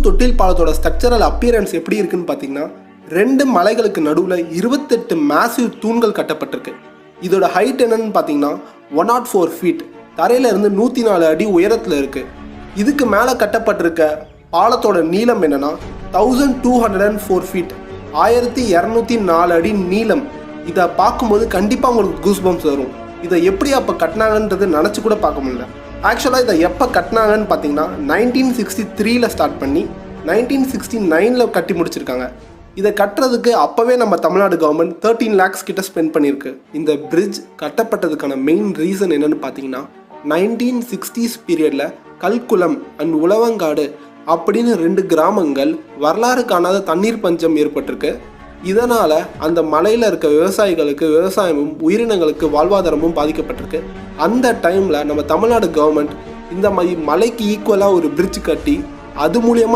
தொட்டில் பாலத்தோட structural appearance எப்படி இருக்குன்னு பார்த்தீங்கன்னா, 2 மலைகளுக்கு நடுவில் 28 மேசிவ் தூண்கள் கட்டப்பட்டிருக்கு. இதோட ஹைட் என்னன்னு பார்த்தீங்கன்னா 104 ஃபீட், தரையில இருந்து 104 அடி உயரத்தில் இருக்கு. இதுக்கு மேலே கட்டப்பட்டிருக்க பாலத்தோட நீளம் என்னன்னா 1204 ஃபீட், 1204 அடி நீளம். இதை பார்க்கும்போது கண்டிப்பாக உங்களுக்கு கூஸ்பம்ஸ் வரும். இதை எப்படி அப்போ கட்டினாங்கன்றது நினச்சி கூட பார்க்க முடியல. ஆக்சுவலாக இதை எப்போ கட்டினாங்கன்னு பார்த்தீங்கன்னா 1963 ஸ்டார்ட் பண்ணி 1969 கட்டி முடிச்சிருக்காங்க. இதை கட்டுறதுக்கு அப்போவே நம்ம தமிழ்நாடு கவர்மெண்ட் 13 lakhs கிட்ட ஸ்பெண்ட் பண்ணியிருக்கு. இந்த பிரிட்ஜ் கட்டப்பட்டதுக்கான மெயின் ரீசன் என்னன்னு பார்த்தீங்கன்னா 1960s பீரியடில் கல்குளம் அண்ட் உழவங்காடு அப்படின்னு 2 கிராமங்கள் வரலாறு காணாத தண்ணீர் பஞ்சம் ஏற்பட்டிருக்கு. இதனால் அந்த மலையில் இருக்க விவசாயிகளுக்கு விவசாயமும் உயிரினங்களுக்கு வாழ்வாதாரமும் பாதிக்கப்பட்டிருக்கு. அந்த டைமில் நம்ம தமிழ்நாடு கவர்மெண்ட் இந்த மாதிரி மலைக்கு ஈக்குவலாக ஒரு பிரிட்ஜ் கட்டி அது மூலியமாக